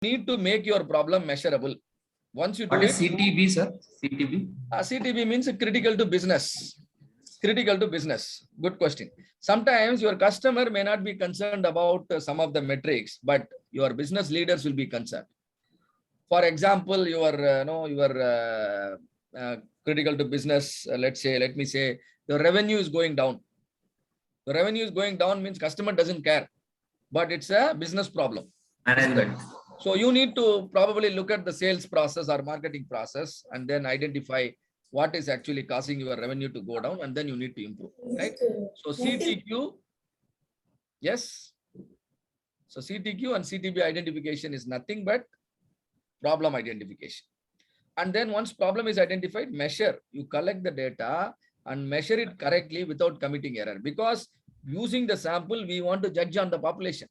need to make your problem measurable. Once you do What is it, CTB, sir? CTB? CTB means critical to business. Critical to business. Good question. Sometimes your customer may not be concerned about some of the metrics, but your business leaders will be concerned. For example, your critical to business. Let me say, your revenue is going down. The revenue is going down means customer doesn't care, but it's a business problem. Management. So you need to probably look at the sales process or marketing process and then identify what is actually causing your revenue to go down, and then you need to improve, right? So CTQ, yes. So CTQ and CTB identification is nothing but problem identification. And then once problem is identified, measure. You collect the data and measure it correctly without committing error. Because using the sample, we want to judge on the population.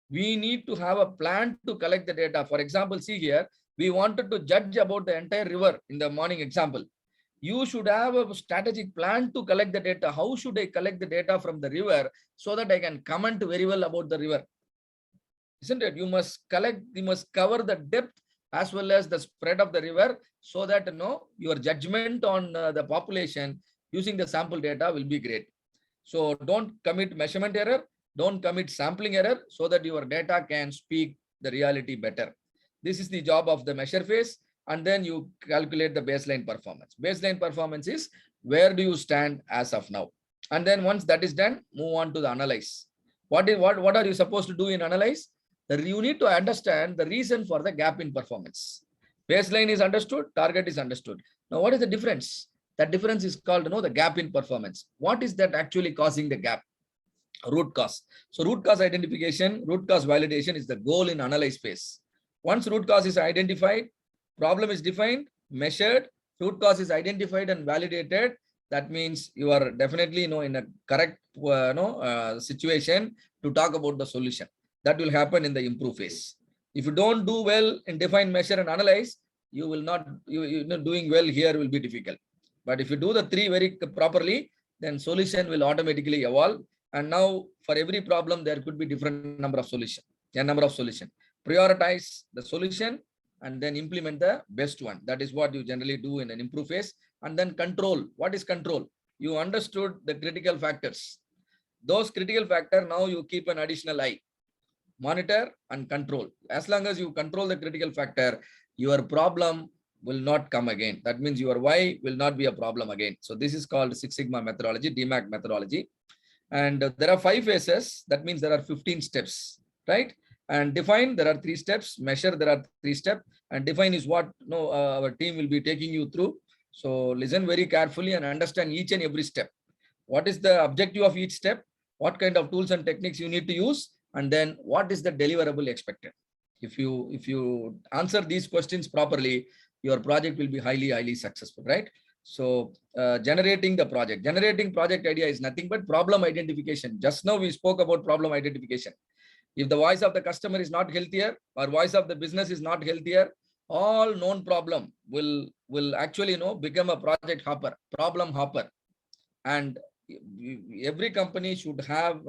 We need to have a plan to collect the data. For example, see here, we wanted to judge about the entire river in the morning example. You should have a strategic plan to collect the data. How should I collect the data from the river so that I can comment very well about the river? Isn't it? You must cover the depth as well as the spread of the river so that your judgment on the population using the sample data will be great. So don't commit measurement error, don't commit sampling error, so that your data can speak the reality better. This is the job of the measure phase, and then you calculate the baseline performance. Baseline performance is where do you stand as of now, and then once that is done, move on to the analyze. What are you supposed to do in analyze? You need to understand the reason for the gap in performance. Baseline is understood, target is understood. Now, what is the difference? That difference is called the gap in performance. What is that actually causing the gap? Root cause. So root cause identification, root cause validation is the goal in analyze phase. Once root cause is identified, problem is defined, measured, root cause is identified and validated, that means you are definitely in a correct situation to talk about the solution. That will happen in the improve phase. If you don't do well in define, measure, and analyze, you will not, doing well here will be difficult. But if you do the three very properly, then solution will automatically evolve. And now for every problem, there could be different number of solution. Prioritize the solution and then implement the best one. That is what you generally do in an improve phase. And then control. What is control? You understood the critical factors. Those critical factors, now you keep an additional eye. Monitor and control. As long as you control the critical factor, your problem will not come again. That means your why will not be a problem again. So this is called Six Sigma methodology, DMAC methodology. And there are 5 phases. That means there are 15 steps, right? And define, there are 3 steps. Measure, there are 3 steps. And define is what our team will be taking you through. So listen very carefully and understand each and every step. What is the objective of each step? What kind of tools and techniques you need to use? And then what is the deliverable expected? If you answer these questions properly, your project will be highly successful, right? So generating project idea is nothing but problem identification. Just now we spoke about problem identification. If the voice of the customer is not healthier or voice of the business is not healthier, all known problem will actually become a problem hopper. And every company should have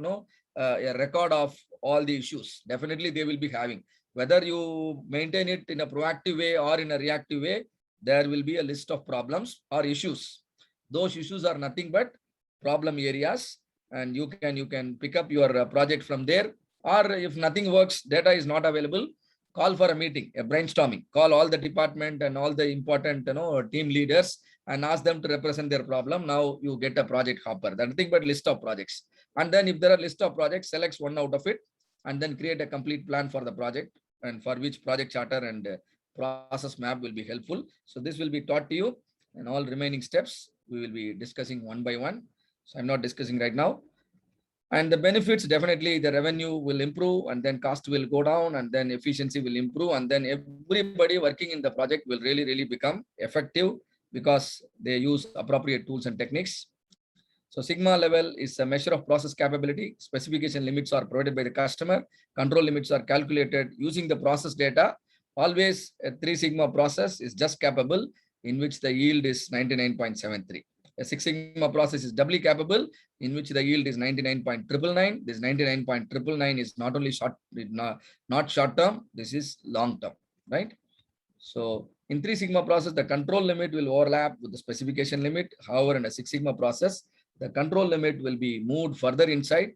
a record of all the issues. Definitely they will be having. Whether you maintain it in a proactive way or in a reactive way, there will be a list of problems or issues. Those issues are nothing but problem areas, and you can pick up your project from there. Or if nothing works, data is not available, call for a meeting, a brainstorming. Call all the department and all the important team leaders and ask them to represent their problem. Now you get a project hopper. That's nothing but list of projects. And then if there are list of projects, select one out of it and then create a complete plan for the project, and for which project charter and process map will be helpful. So this will be taught to you, and all remaining steps we will be discussing one by one. So I'm not discussing right now. And the benefits, definitely the revenue will improve, and then cost will go down, and then efficiency will improve, and then everybody working in the project will really become effective because they use appropriate tools and techniques. So Sigma level is a measure of process capability. Specification limits are provided by the customer. Control limits are calculated using the process data. Always a 3 Sigma process is just capable in which the yield is 99.73. A Six Sigma process is doubly capable, in which the yield is 99.999. This 99.999 is not only not short term, this is long term, right? So in Three Sigma process, the control limit will overlap with the specification limit. However, in a Six Sigma process, the control limit will be moved further inside.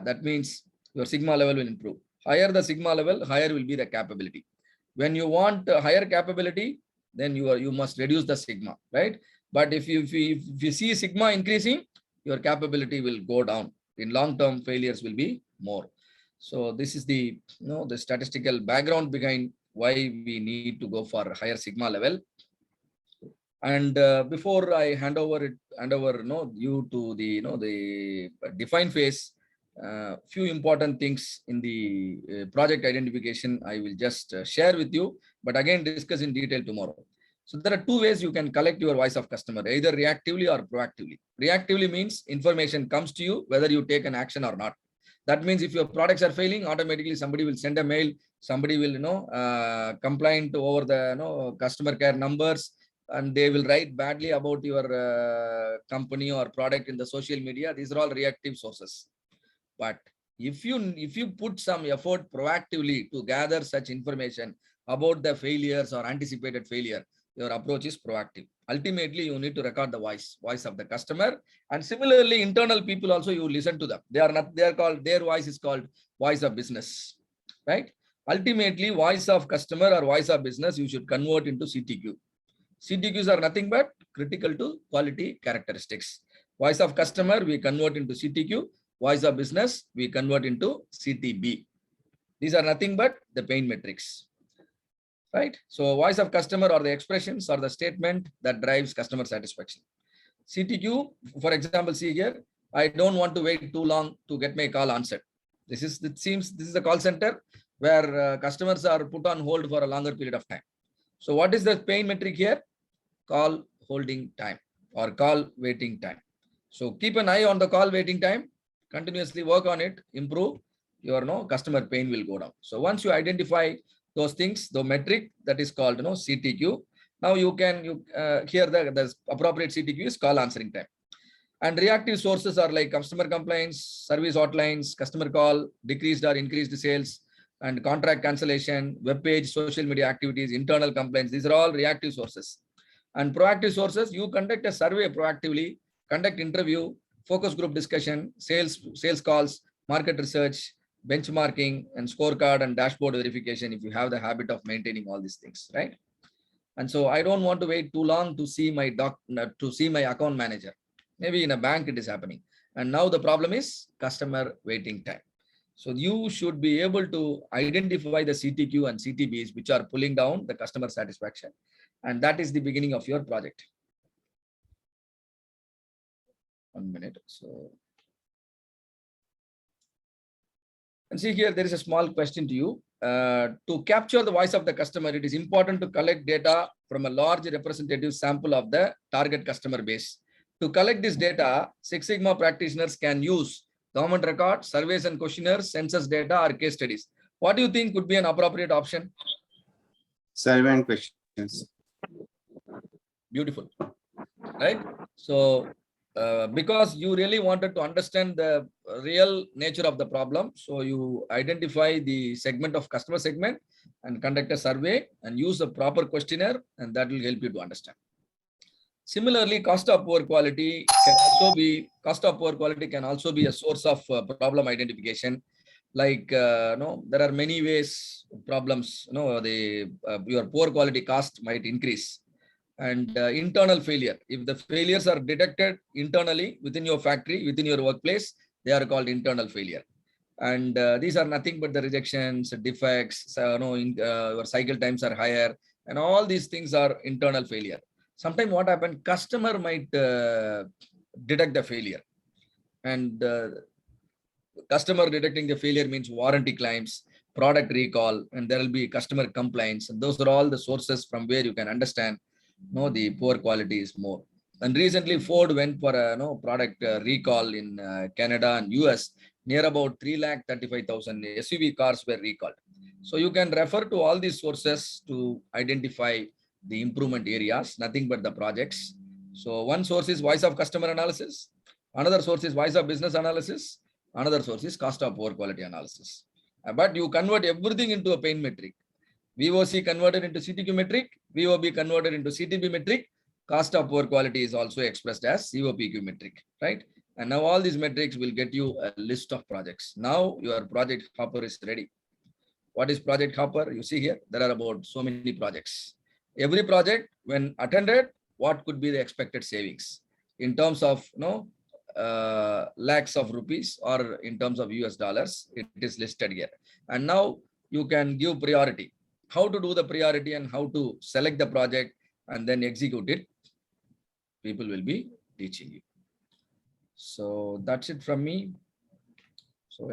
That means your sigma level will improve. Higher the sigma level, higher will be the capability. When you want a higher capability, then you must reduce the sigma, right? But if you see sigma increasing, your capability will go down. In long term, failures will be more. So this is the the statistical background behind why we need to go for higher sigma level. And before I hand over you to the the define phase, few important things in the project identification I will just share with you, but again discuss in detail tomorrow. So there are two ways you can collect your voice of customer, either reactively or proactively. Reactively means information comes to you whether you take an action or not. That means if your products are failing, automatically somebody will send a mail, somebody will complain over the customer care numbers, and they will write badly about your company or product in the social media. These are all reactive sources. But if you put some effort proactively to gather such information about the failures or anticipated failure, your approach is proactive. Ultimately, you need to record the voice of the customer. And similarly, internal people also, you listen to them. They are called, their voice is called voice of business, right? Ultimately, voice of customer or voice of business, you should convert into CTQ. CTQs are nothing but critical to quality characteristics. Voice of customer, we convert into CTQ. Voice of business, we convert into CTB. These are nothing but the pain metrics, right? So voice of customer or the expressions or the statement that drives customer satisfaction. CTQ, for example, see here, I don't want to wait too long to get my call answered. This is a call center where customers are put on hold for a longer period of time. So what is the pain metric here? Call holding time or call waiting time. So keep an eye on the call waiting time, continuously work on it, improve, your customer pain will go down. So once you identify those things, the metric that is called CTQ, now you can here the appropriate CTQ is call answering time. And reactive sources are like customer complaints, service hotlines, customer call, decreased or increased sales, and contract cancellation, web page, social media activities, internal complaints. These are all reactive sources. And proactive sources, you conduct a survey proactively, conduct interview, focus group discussion, sales calls, market research, benchmarking, and scorecard and dashboard verification if you have the habit of maintaining all these things, right? And so I don't want to wait too long to see my account manager. Maybe in a bank it is happening. And now the problem is customer waiting time. So you should be able to identify the CTQ and CTBs which are pulling down the customer satisfaction. And that is the beginning of your project. 1 minute. So, and see here, there is a small question to you. To capture the voice of the customer, it is important to collect data from a large representative sample of the target customer base. To collect this data, Six Sigma practitioners can use government records, surveys and questionnaires, census data, or case studies. What do you think could be an appropriate option? Survey and questions. Beautiful, right? So because you really wanted to understand the real nature of the problem, so you identify the segment of customer segment and conduct a survey and use a proper questionnaire, and that will help you to understand. Similarly, cost of poor quality can also be a source of problem identification. Like there are many ways problems. Your poor quality cost might increase. And internal failure. If the failures are detected internally within your factory, within your workplace, they are called internal failure. And these are nothing but the rejections, defects. Your cycle times are higher, and all these things are internal failure. Sometimes what happens, customer might detect the failure, and customer detecting the failure means warranty claims, product recall, and there will be customer complaints. And those are all the sources from where you can understand the poor quality is more. And recently Ford went for a product recall in Canada and US. Near about 335,000 SUV cars were recalled. So you can refer to all these sources to identify the improvement areas, nothing but the projects. So one source is voice of customer analysis. Another source is voice of business analysis. Another source is cost of poor quality analysis. But you convert everything into a pain metric. VOC converted into CTQ metric, VOB converted into CTB metric, cost of poor quality is also expressed as COPQ metric, right? And now all these metrics will get you a list of projects. Now your project hopper is ready. What is project hopper? You see here, there are about so many projects. Every project, when attended, what could be the expected savings in terms of lakhs of rupees or in terms of US dollars, it is listed here. And now you can give priority. How to do the priority and how to select the project and then execute it, people will be teaching you. So that's it from me. So